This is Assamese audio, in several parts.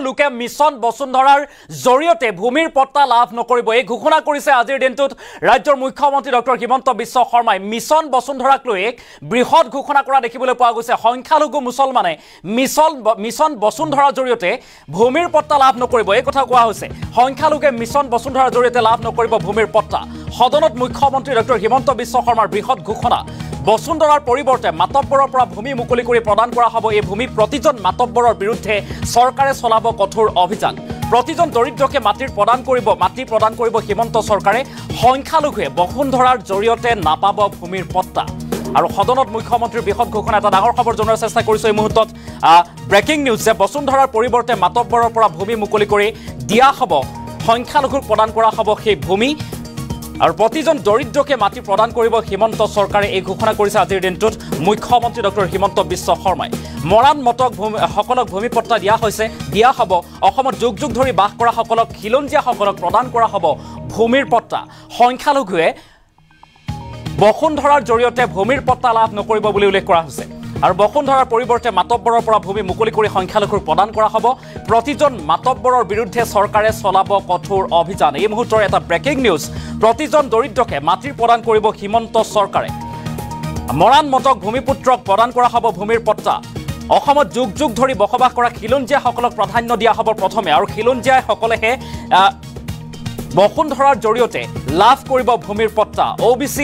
লোকে মিছন বসুন্ধৰাৰ জৰিয়তে ভূমিৰ পট্টা লাভ নকৰিব এই ঘোষণা কৰিছে আজিৰ দিনটোত ৰাজ্যৰ মুখ্যমন্ত্ৰী ডক্টৰ হিমন্ত বিশ্ব শৰ্মাই মিছন বসুন্ধৰাক লৈ এক বৃহৎ ঘোষণা কৰা দেখিবলৈ পোৱা গৈছে সংখ্যালঘু মুছলমানে মিছন বসুন্ধৰাৰ জৰিয়তে ভূমিৰ পট্টা লাভ নকৰিব এই কথা কোৱা হৈছে সংখ্যালঘুৱে মিছন বসুন্ধৰাৰ জৰিয়তে লাভ নকৰিব ভূমিৰ পট্টা সদনত মুখ্যমন্ত্ৰী ডক্টৰ হিমন্ত বিশ্ব শৰ্মাৰ বৃহৎ ঘোষণা বসুন্ধৰাৰ পৰিৱৰ্তে মাতব্বৰৰ পৰা ভূমি মুকলি কৰি প্ৰদান কৰা হ'ব এই ভূমি প্ৰতিজন মাতব্বৰৰ বিৰুদ্ধে চৰকাৰে চলাব কঠোৰ অভিযান প্ৰতিজন দৰিদ্ৰকে মাটি প্ৰদান কৰিব হিমন্ত চৰকাৰে সংখ্যালঘুৱে বসুন্ধৰাৰ জৰিয়তে নাপাব ভূমিৰ পট্টা আৰু সদনত মুখ্যমন্ত্ৰীৰ বৃহৎ ঘোষণা এটা ডাঙৰ খবৰ জনোৱাৰ চেষ্টা কৰিছো এই মুহূৰ্তত ব্ৰেকিং নিউজ যে বসুন্ধৰাৰ পৰিৱৰ্তে মাতব্বৰৰ পৰা ভূমি মুকলি কৰি দিয়া হ'ব সংখ্যালঘুক প্ৰদান কৰা হ'ব সেই ভূমি আৰু প্ৰতিজন দৰিদ্ৰকে মাটি প্ৰদান কৰিব হিমন্ত চৰকাৰে এই ঘোষণা কৰিছে আজিৰ দিনটোত মুখ্যমন্ত্ৰী ডক্টৰ হিমন্ত বিশ্ব শৰ্মাই মৰাণ মটক সকলক ভূমি পট্টা দিয়া হ'ব অসমত যুগ যুগ ধৰি বাস কৰা সকলক খিলঞ্জীয়াসকলক প্ৰদান কৰা হ'ব ভূমিৰ পট্টা সংখ্যালঘুৱে বসুন্ধৰাৰ জৰিয়তে ভূমিৰ পট্টা লাভ নকৰিব বুলি উল্লেখ কৰা হৈছে আৰু বসুন্ধৰাৰ পৰিৱৰ্তে মাতব্বৰৰ পৰা ভূমি মুকলি কৰি সংখ্যালঘুক প্ৰদান কৰা হ'ব প্ৰতিজন মাতব্বৰৰ বিৰুদ্ধে চৰকাৰে চলাব কঠোৰ অভিযান এই মুহূৰ্তৰ এটা ব্ৰেকিং নিউজ প্ৰতিজন দৰিদ্ৰকে মাটি প্ৰদান কৰিব হিমন্ত চৰকাৰে মৰাণ মটক ভূমিপুত্ৰক প্ৰদান কৰা হ'ব ভূমিৰ পট্টা অসমত যুগ যুগ ধৰি বসবাস কৰা খিলঞ্জীয়াসকলক প্ৰাধান্য দিয়া হ'ব প্ৰথমে আৰু খিলঞ্জীয়াসকলেহে বসুন্ধৰাৰ জৰিয়তে লাভ কৰিব ভূমিৰ পট্টা OBC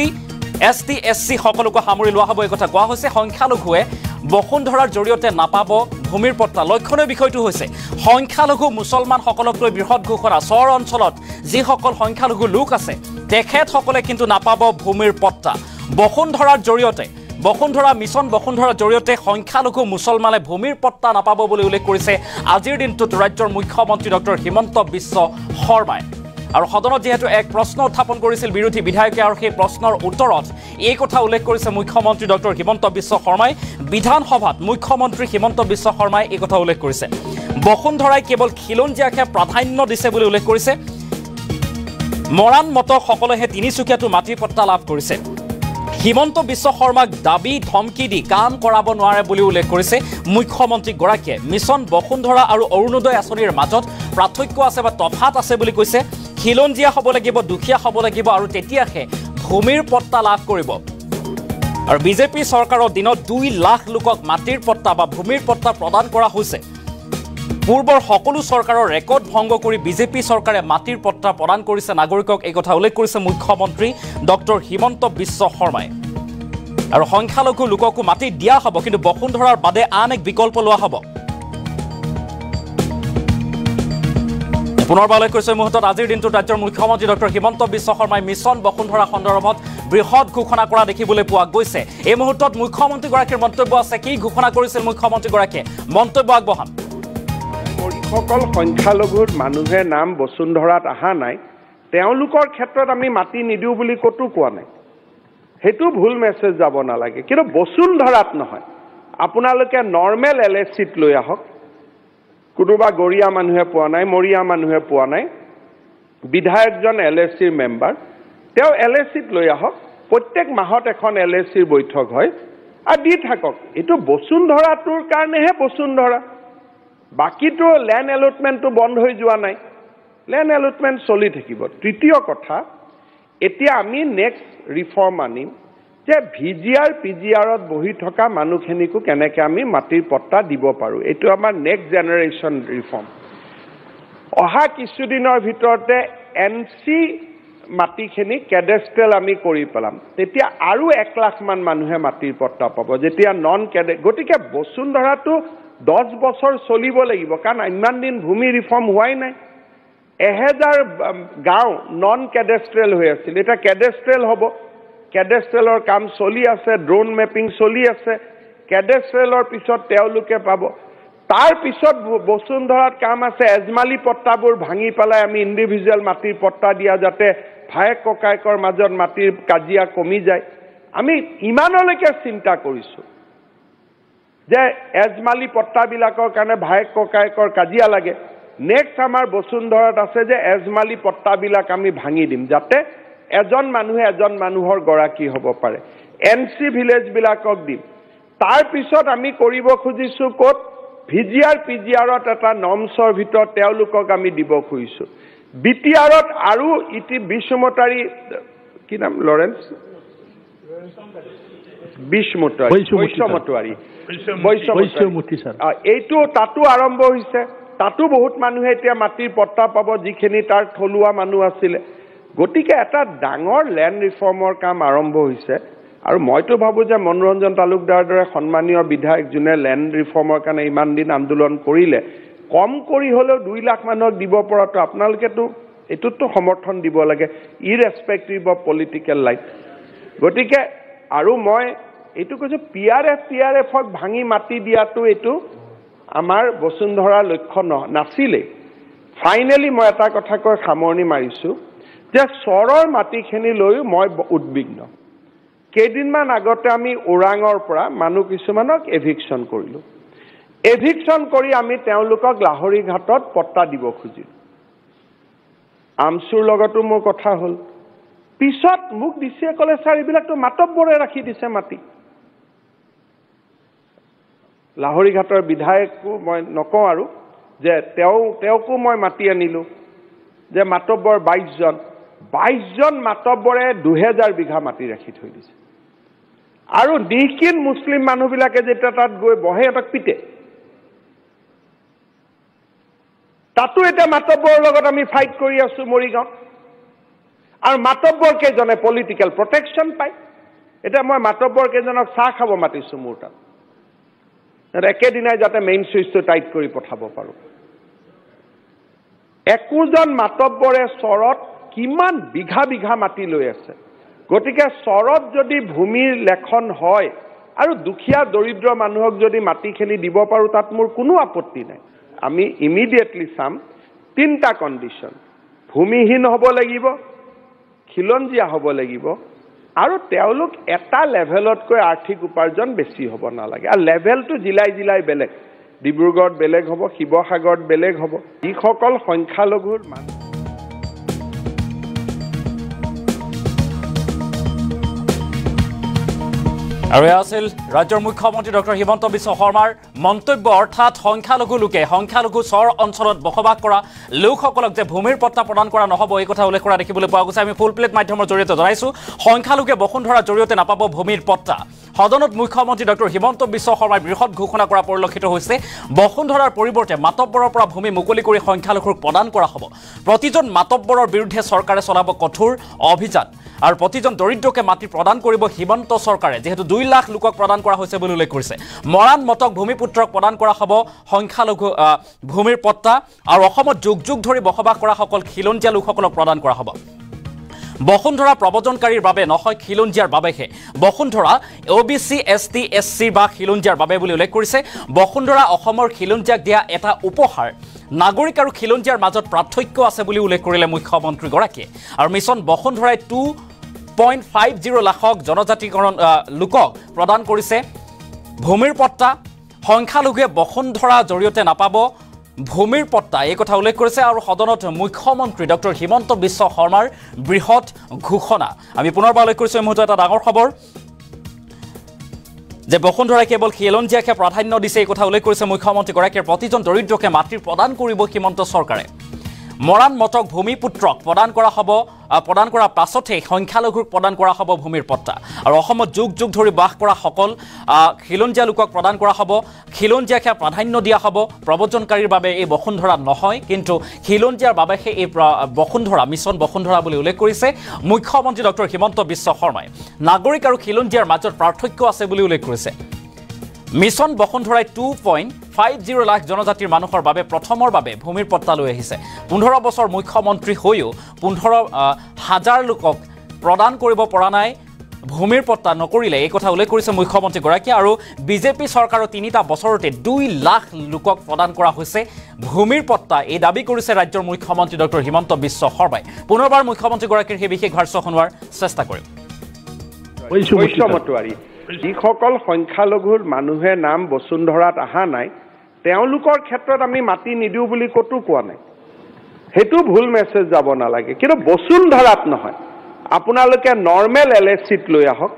ST SC সকলকো সামৰি লোৱা হ'ব এই কথা কোৱা হৈছে সংখ্যালঘুৱে বসুন্ধৰাৰ জৰিয়তে নাপাব ভূমিৰ পট্টা লক্ষণীয় বিষয়টো হৈছে সংখ্যালঘু মুছলমানসকলক লৈ বৃহৎ ঘোষণা চহৰ অঞ্চলত যিসকল সংখ্যালঘু লোক আছে তেখেতসকলে কিন্তু নাপাব ভূমিৰ পট্টা বসুন্ধৰাৰ জৰিয়তে মিছন বসুন্ধৰাৰ জৰিয়তে সংখ্যালঘু মুছলমানে ভূমিৰ পট্টা নাপাব বুলি উল্লেখ কৰিছে আজিৰ দিনটোত ৰাজ্যৰ মুখ্যমন্ত্ৰী ডক্টৰ হিমন্ত বিশ্ব শৰ্মাই আৰু সদনত যেহেতু এক প্ৰশ্ন উত্থাপন কৰিছিল বিৰোধী বিধায়কে আৰু সেই প্ৰশ্নৰ উত্তৰত এই কথা উল্লেখ কৰিছে মুখ্যমন্ত্ৰী ডক্টৰ হিমন্ত বিশ্ব শৰ্মাই বিধানসভাত মুখ্যমন্ত্ৰী হিমন্ত বিশ্ব শৰ্মাই এই কথা উল্লেখ কৰিছে বসুন্ধৰাই কেৱল খিলঞ্জীয়াকে প্ৰাধান্য দিছে বুলি উল্লেখ কৰিছে মৰাণ মটক সকলেহে তিনিচুকীয়াটো মাটিৰ পট্টা লাভ কৰিছে হিমন্ত বিশ্ব শৰ্মাক দাবী ধমকি দি কাম কৰাব নোৱাৰে বুলি উল্লেখ কৰিছে মুখ্যমন্ত্ৰীগৰাকীয়ে মিছন বসুন্ধৰা আৰু অৰুণোদয় আঁচনিৰ মাজত পাৰ্থক্য আছে বা তফাত আছে বুলি কৈছে খিলঞ্জীয়া হ'ব লাগিব দুখীয়া হ'ব লাগিব আৰু তেতিয়াহে ভূমিৰ পট্টা লাভ কৰিব আৰু বিজেপি চৰকাৰৰ দিনত 2 লাখ লোকক মাটিৰ পট্টা বা ভূমিৰ পট্টা প্ৰদান কৰা হৈছে পূৰ্বৰ সকলো চৰকাৰৰ ৰেকৰ্ড ভংগ কৰি বিজেপি চৰকাৰে মাটিৰ পট্টা প্ৰদান কৰিছে নাগৰিকক এই কথা উল্লেখ কৰিছে মুখ্যমন্ত্ৰী ডক্টৰ হিমন্ত বিশ্ব শৰ্মাই আৰু সংখ্যালঘু লোককো মাটি দিয়া হ'ব কিন্তু বসুন্ধৰাৰ বাদে আন এক বিকল্প লোৱা হ'ব পুনৰবাৰলৈ কৈছে মুহূৰ্তত আজিৰ দিনটোত ৰাজ্যৰ মুখ্যমন্ত্ৰী ডক্টৰ হিমন্ত বিশ্ব শৰ্মাই মিছন বসুন্ধৰা সন্দৰ্ভত বৃহৎ ঘোষণা কৰা দেখিবলৈ পোৱা গৈছে এই মুহূৰ্তত মুখ্যমন্ত্ৰীগৰাকীৰ মন্তব্য আছে কি ঘোষণা কৰিছিল মুখ্যমন্ত্ৰীগৰাকীয়ে মন্তব্য আগবঢ়াম সকল সংখ্যালঘুৰ মানুহে নাম বসুন্ধৰাত অহা নাই তেওঁলোকৰ ক্ষেত্ৰত আমি মাটি নিদিও বুলি কতো কোৱা নাই হেতু ভুল মেছেজ যাব নালাগে কিন্তু বসুন্ধৰাত নহয় আপোনালোকে নৰ্মেল LSCত লৈ আহক কোনোবা গৰিয়া মানুহে পোৱা নাই মৰিয়া মানুহে পোৱা নাই বিধায়কজন LSCৰ মেম্বাৰ তেওঁ LSCত লৈ আহক প্ৰত্যেক মাহত এখন LSCৰ বৈঠক হয় আৰু দি থাকক এটো বসুন্ধৰাটোৰ কাৰণেহে বসুন্ধৰা বাকিটো ল্যান্ড এলটমেন্টটো বন্ধ হৈ যোৱা নাই ল্যান্ড এলটমেন্ট চলি থাকিব তৃতীয় কথা এতিয়া আমি নেক্সট ৰিফৰ্ম আনিম যে VGR PGRত বহি থকা মানুহখিনিকো কেনেকৈ আমি মাটিৰ পট্টা দিব পাৰো এটো আমাৰ নেক্সট জেনাৰেশ্যন ৰিফৰ্ম অহা কিছুদিনৰ ভিতৰতে NC মাটিখিনি কেডেষ্ট্ৰেল আমি কৰি পেলাম তেতিয়া আৰু 1 লাখ মান মানুহে মাটিৰ পট্টা পাব যেতিয়া নন গতিকে বসুন্ধৰাটো 10 বছৰ চলিব লাগিব কাৰণ ইমান দিন ভূমি ৰিফৰ্ম হোৱাই নাই 1000 গাঁও নন কেডেষ্ট্ৰেল হৈ আছিল এটা কেডেষ্ট্ৰেল হ'ব কেডেষ্ট্ৰেলৰ কাম চলি আছে ড্ৰোন মেপিং চলি আছে কেডেষ্ট্ৰেলৰ পিছত তেওঁলোকে পাব তাৰ পিছত বসুন্ধৰাত কাম আছে এজমালি পট্টাবোৰ ভাঙি পেলাই আমি ইন্ডিভিজুৱেল মাটিৰ পট্টা দিয়া যাতে ভায়েক ককায়েকৰ মাজত মাটিৰ কাজিয়া কমি যায় আমি ইমানলৈকে চিন্তা কৰিছো যে এজমালি পট্টাবিলাকৰ কাৰণে ভায়েক ককায়েকৰ কাজিয়া লাগে নেক্সট আমাৰ বসুন্ধৰাত আছে যে এজমালি পট্টাবিলাক আমি ভাঙি দিম যাতে এজন মানুহে এজন মানুহৰ গৰাকী হ'ব পাৰে NC ভিলেজ বিলাকক দিম তাৰ পিছত আমি কৰিব খুজিছো ক'ত ভিজিআৰ পিজিআৰত এটা নমছৰ ভিতৰত তেওঁলোকক আমি দিব খুজিছোঁ বিটিআৰত আৰু ইতি বিশ্বমতাৰী কি নাম লৰেন্স বৈশ্যমতাৰী এইটো তাতো আৰম্ভ হৈছে তাতো বহুত মানুহে এতিয়া মাটিৰ পট্টা পাব যিখিনি তাৰ থলুৱা মানুহ আছিলে গতিকে এটা ডাঙৰ ল্যান্ড ৰিফৰ্মৰ কাম আৰম্ভ হৈছে আৰু মইতো ভাবো যে মনোৰঞ্জন তালুকদাৰৰ দৰে সন্মানীয় বিধায়ক যোনে ল্যান্ড ৰিফৰ্মৰ কাৰণে ইমান দিন আন্দোলন কৰিলে কম কৰি হলেও 2 লাখ মানুহক দিব পৰাটো আপোনালোকেতো এটোতো সমৰ্থন দিব লাগে ইৰেসপেক্টিভ অফ পলিটিক্যাল লাইফ গতিকে আৰু মই এটো কৈছো পিআৰএফক ভাঙি মাটি দিয়াটো এটো আমাৰ বসুন্ধৰা লক্ষ্য নাছিলে ফাইনালি মই এটা কথা কৈ সামৰণি মাৰিছো যে সৰৰ মাটিখিনি লৈ মই উদ্বিগ্ন কেইদিনমান আগতে আমি ওৰাঙৰ পৰা মানুহ কিছুমানক এভিকশন কৰিলো এভিকশন কৰি আমি তেওঁলোকক লাহৰি ঘাটত পট্টা দিব খুজিলো আমসুৰ লগতো মোৰ কথা হল পিছত মোক দিছে কলে স্যাৰ এইবিলাকতো মাতব্বৰে ৰাখি দিছে মাটি লাহৰি ঘাটৰ বিধায়কো মই নকওঁ আৰু যে তেওঁকো মই মাটি আনিলো যে মাতব্বৰ 22 জন মাতব্বৰে 2000 বিঘা মাটি ৰাখি থৈ দিছে আৰু নিকিন মুছলিম মানুহবিলাকে যেতিয়া তাত গৈ বহে এটাক পিটে তাতো এটা মাতব্বৰৰ লগত আমি ফাইট কৰি আছো মৰিগাঁও আৰু মাতব্বৰ কেজনে পলিটিক্যাল প্ৰটেকশন পায় এটা মই মাতব্বৰ কেজনক চাহ খাব মাতিছো মোৰ তাত একেদিনাই যাতে মেইন সুইচটো টাইট কৰি পঠাব পাৰো একোজন মাতব্বৰে চৰত কিমান বিঘা বিঘা মাটি লৈ আছে গতিকে চৰত যদি ভূমিৰ লেখন হয় আৰু দুখীয়া দৰিদ্ৰ মানুহক যদি মাটিখিনি দিব পাৰো তাত মোৰ কোনো আপত্তি নাই আমি ইমিডিয়েটলি চাম তিনটা কন্ডিশন ভূমিহীন হ'ব লাগিব খিলঞ্জিয়া হ'ব লাগিব আৰু তেওঁলোক এটা লেভেলতকৈ আৰ্থিক উপাৰ্জন বেছি হ'ব নালাগে আৰু লেভেলটো জিলাই বেলেগ ডিব্ৰুগড়ত বেলেগ হ'ব শিৱসাগৰত বেলেগ হ'ব যিসকল সংখ্যালঘুৰ মানুহ আৰু আছিল ৰাজ্যৰ মুখ্যমন্ত্ৰী ডক্টৰ হিমন্ত বিশ্ব শৰ্মাৰ মন্তব্য অৰ্থাৎ সংখ্যালঘু চৰ অঞ্চলত বসবাস কৰা লোকসকলক যে ভূমিৰ পট্টা প্ৰদান কৰা নহব এই কথা উল্লেখ কৰা দেখিবলৈ পোৱা গৈছে আমি ফুল প্লেট মাধ্যমৰ জৰিয়তে জনাইছো সংখ্যালঘুৱে বসুন্ধৰাৰ জৰিয়তে নাপাব ভূমিৰ পট্টা সদনত মুখ্যমন্ত্ৰী ডক্টৰ হিমন্ত বিশ্ব শৰ্মাই বৃহৎ ঘোষণা কৰা পৰিলক্ষিত হৈছে বসুন্ধৰাৰ পৰিৱৰ্তে মাতব্বৰৰ পৰা ভূমি মুকলি কৰি সংখ্যালঘুক প্ৰদান কৰা হ'ব প্ৰতিজন মাতব্বৰৰ বিৰুদ্ধে চৰকাৰে চলাব কঠোৰ অভিযান আৰু প্ৰতিজন দৰিদ্ৰকে মাটি প্ৰদান কৰিব হিমন্ত চৰকাৰে যেহেতু 2 লাখ লোকক প্ৰদান কৰা হৈছে বুলি উল্লেখ কৰিছে মৰাণ মতক ভূমিপুত্ৰক প্ৰদান কৰা হ'ব সংখ্যালঘু ভূমিৰ পট্টা আৰু অসমত যুগ ধৰি বসবাস কৰা সকল খিলঞ্জীয়া লোকসকলক প্ৰদান কৰা হ'ব বসুন্ধৰা প্ৰবজনকাৰীৰ বাবে নহয় খিলঞ্জীয়াৰ বাবেহে বসুন্ধৰা ওবিসি এসটি এসসি বা খিলঞ্জীয়াৰ বাবে বুলি উল্লেখ কৰিছে বসুন্ধৰা অসমৰ খিলঞ্জীয়াক দিয়া এটা উপহাৰ নাগৰিক আৰু খিলঞ্জীয়াৰ মাজত পাৰ্থক্য আছে বুলি উল্লেখ কৰিলে মুখ্যমন্ত্ৰী গৰাকীয়ে আৰু মিছন বসুন্ধৰাই 2.50 লাখক জনজাতিকৰণ লোকক প্ৰদান কৰিছে ভূমিৰ পট্টা সংখ্যালঘুৱে বসুন্ধৰা জৰিয়তে নাপাব ভূমিৰ পট্টা এই কথা উল্লেখ কৰিছে আৰু সদনত মুখ্যমন্ত্ৰী ডক্টৰ হিমন্ত বিশ্ব শৰ্মাৰ বৃহৎ ঘোষণা আমি পুনৰবাৰ উল্লেখ কৰিছো এই মুহূৰ্তত এটা ডাঙৰ খবৰ যে বসুন্ধৰাই কেৱল খিলঞ্জীয়াকে প্ৰাধান্য দিছে এই কথা উল্লেখ কৰিছে মুখ্যমন্ত্ৰী গৰাকীৰ প্ৰতিজন দৰিদ্ৰকে মাটি প্ৰদান কৰিব হিমন্ত চৰকাৰে মৰাণ মতক ভূমিপুত্ৰক প্ৰদান কৰা পাছতে সংখ্যালঘুক প্ৰদান কৰা হ'ব ভূমিৰ পট্টা আৰু অসমত যুগ ধৰি বাস কৰা সকল খিলঞ্জীয়া লোকক প্ৰদান কৰা হ'ব খিলঞ্জীয়াকে প্ৰাধান্য দিয়া হ'ব প্ৰবজনকাৰীৰ বাবে এই বসুন্ধৰা নহয় কিন্তু খিলঞ্জীয়াৰ বাবেহে এই বসুন্ধৰা মিছন বসুন্ধৰা বুলি উল্লেখ কৰিছে মুখ্যমন্ত্ৰী ডক্টৰ হিমন্ত বিশ্ব শৰ্মাই নাগৰিক আৰু খিলঞ্জীয়াৰ মাজত পাৰ্থক্য আছে বুলি উল্লেখ কৰিছে মিছন বসুন্ধৰাই 2.50 লাখ জনজাতিৰ মানুহৰ বাবে প্ৰথমৰ বাবে ভূমিৰ পট্টা লৈ আহিছে 15 বছৰ মুখ্যমন্ত্ৰী হৈও 15,000 লোকক প্ৰদান কৰিব পৰা নাই ভূমিৰ পট্টা নকৰিলে এই কথা উল্লেখ কৰিছে মুখ্যমন্ত্ৰী গৰাকী আৰু বিজেপি চৰকাৰৰ 3টা বছৰতে 2 লাখ লোকক প্ৰদান কৰা হৈছে ভূমিৰ পট্টা এই দাবী কৰিছে ৰাজ্যৰ মুখ্যমন্ত্ৰী ডক্টৰ হিমন্ত বিশ্ব শৰ্মাই পুনৰবাৰ মুখ্যমন্ত্ৰী গৰাকীৰ সেই বিশেষ ভাষ্য শুনোৱাৰ চেষ্টা কৰিম যিসকল সংখ্যালঘুৰ মানুহে নাম বসুন্ধৰাত আহা নাই তেওঁলোকৰ ক্ষেত্ৰত আমি মাটি নিদিও বুলি কতো কোৱা নাই হেতু ভুল মেছেজ যাব নালাগে কিন্তু বসুন্ধৰাত নহয় আপোনালোকে নৰ্মেল এলএসিত লৈ আহক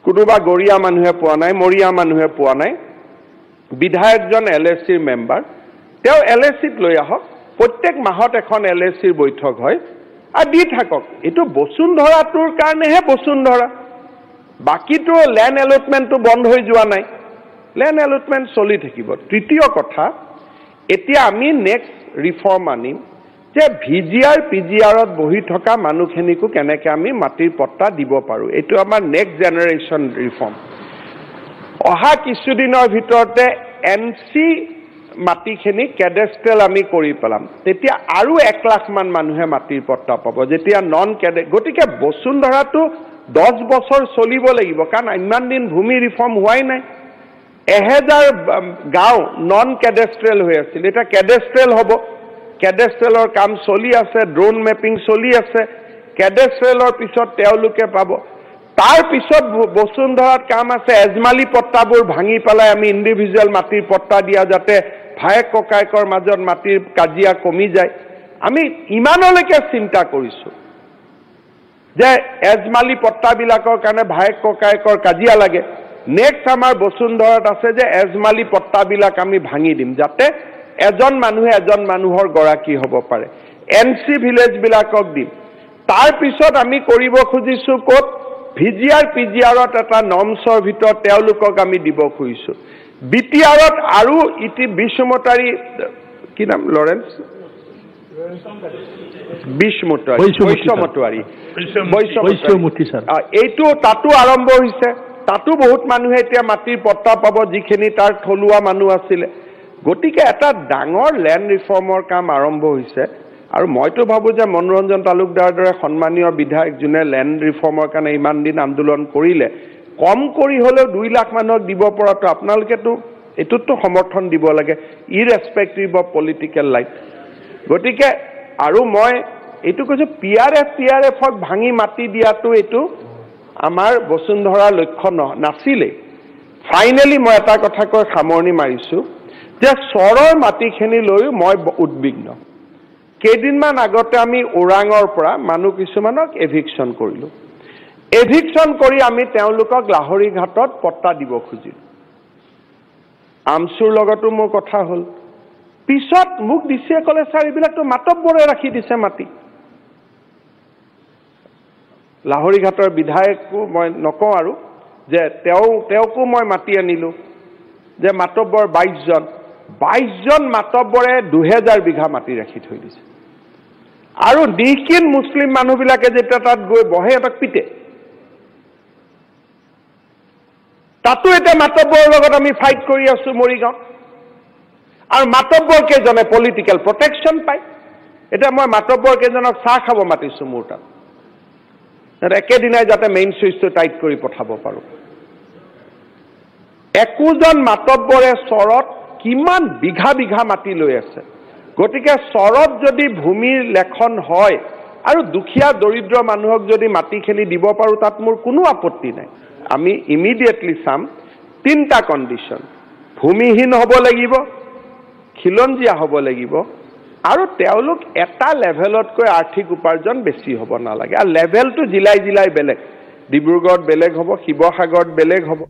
কোনোবা গৰিয়া মানুহে পোৱা নাই মৰিয়া মানুহে পোৱা নাই বিধায়কজন LSCৰ মেম্বাৰ তেওঁ LSCত লৈ আহক প্ৰত্যেক মাহত এখন LSCৰ বৈঠক হয় আৰু দি থাকক এটো বসুন্ধৰাটোৰ কাৰণেহে বসুন্ধৰা বাকিটো ল্যান্ড এলটমেন্টটো বন্ধ হৈ যোৱা নাই ল্যান্ড এলটমেন্ট চলি থাকিব তৃতীয় কথা এতিয়া আমি নেক্সট ৰিফৰ্ম আনিম যে VGR PGRত বহি থকা মানুহখিনিকো কেনেকৈ আমি মাটিৰ পট্টা দিব পাৰো এটো আমাৰ নেক্সট জেনাৰেশন ৰিফৰ্ম অহা কিছুদিনৰ ভিতৰতে NC মাটিখিনি ক্যাডেষ্ট্ৰেল আমি কৰি পেলাম তেতিয়া আৰু 1 লাখ মান মানুহে মাটিৰ পট্টা পাব যেতিয়া নন ক্যাডে গতিকে বসুন্ধৰাটো 10 বছৰ চলিব লাগিব কাৰণ ইমান দিন ভূমি ৰিফৰ্ম হোৱাই নাই 1000 গাঁও নন ক্যাডেষ্ট্ৰেল হৈ আছিল এটা ক্যাডেষ্ট্ৰেল হ'ব ক্যাডেষ্ট্ৰেলৰ কাম চলি আছে ড্ৰোন মেপিং চলি আছে ক্যাডেষ্ট্ৰেলৰ পিছত তেওঁলোকে পাব তাৰ পিছত বসুন্ধৰাত কাম আছে এজমালি পট্টাবোৰ ভাঙি পেলাই আমি ইন্ডিভিজুৱেল মাটিৰ পট্টা দিয়া যাতে ভায়েক ককায়েকৰ মাজত মাটিৰ কাজিয়া কমি যায় আমি ইমানলৈকে চিন্তা কৰিছো যে এজমালি পট্টাবিলাকৰ কাৰণে ভায়েক ককায়েকৰ কাজিয়া লাগে নেক্সট আমাৰ বসুন্ধৰাত আছে যে এজমালি পট্টাবিলাক আমি ভাঙি দিম যাতে এজন মানুহৰ গৰাকী হ'ব পাৰে NC ভিলেজ বিলাকক দিম তাৰ পিছত আমি কৰিব খুজিছো ক'ত VGR PGRত এটা নমছৰ ভিতৰত তেওঁলোকক আমি দিব খুজিছো BTRত আৰু ইতি বিশ্বমতাৰী কি নাম লৰেন্স বৈশ্যমতাৰী এইটো তাতো আৰম্ভ হৈছে তাতো বহুত মানুহে এতিয়া মাটিৰ পট্টা পাব যিখিনি তাৰ থলুৱা মানুহ আছিল গতিকে এটা ডাঙৰ ল্যান্ড ৰিফৰ্মৰ কাম আৰম্ভ হৈছে আৰু মইতো ভাবো যে মনোৰঞ্জন তালুকদাৰৰ দৰে সন্মানীয় বিধায়ক জুনে ল্যান্ড ৰিফৰ্মৰ কাৰণে ইমান দিন আন্দোলন কৰিলে কম কৰি হলেও 2 লাখ মানুহক দিব পৰাটো আপোনালোকেতো এটোতো সমৰ্থন দিব লাগে ইৰেসপেক্টিভ অফ পলিটিক্যাল লাইফ গতিকে আৰু মই এটো কৈছো PRFক ভাঙি মাটি দিয়াটো এটো আমাৰ বসুন্ধৰা লক্ষ্য নাছিলে ফাইনালি মই এটা কথা কৈ সামৰণি মাৰিছো যে সৰৰ মাটিখিনি লৈ মই উদ্বিগ্ন কেইদিনমান আগতে আমি ওৰাঙৰ পৰা মানুহ কিছুমানক এভিকশন কৰিলো এভিকশন কৰি আমি তেওঁলোকক লাহৰি ঘাটত পট্টা দিব খুজিলো আমসুৰ লগতো মোৰ কথা হল পিছত মোক দিছে কলে স্যাৰ এইবিলাকতো মাতব্বৰে ৰাখি দিছে মাটি লাহৰি ঘাটৰ বিধায়কো মই নকওঁ আৰু যে তেওঁকো মই মাটি আনিলো যে মাতব্বৰ 22 জন মাতব্বৰে 2000 বিঘা মাটি ৰাখি থৈ দিছে আৰু নিকিন মুছলিম মানুহবিলাকে যেতিয়া তাত গৈ বহে এটাক পিটে তাতো এটা মাতব্বৰৰ লগত আমি ফাইট কৰি আছো মৰিগাঁও আৰু মাতব্বৰ কেজনে পলিটিক্যাল প্ৰটেকশন পায় এটা মই মাতব্বৰ কেজনক চাহ খাব মাতিছো মোৰ তাত একেদিনাই যাতে মেইন সুইচটো টাইট কৰি পঠাব পাৰো একোজন মাতব্বৰে চৰত কিমান বিঘা মাটি লৈ আছে গতিকে চৰত যদি ভূমিৰ লেখন হয় আৰু দুখীয়া দৰিদ্ৰ মানুহক যদি মাটিখিনি দিব পাৰো তাত মোৰ কোনো আপত্তি নাই আমি ইমিডিয়েটলি চাম তিনটা কন্ডিশন ভূমিহীন হ'ব লাগিব খিলঞ্জিয়া হ'ব লাগিব আৰু তেওঁলোক এটা লেভেলতকৈ আৰ্থিক উপাৰ্জন বেছি হ'ব নালাগে আৰু লেভেলটো জিলাই বেলেগ ডিব্ৰুগড়ত বেলেগ হ'ব শিৱসাগৰত বেলেগ হ'ব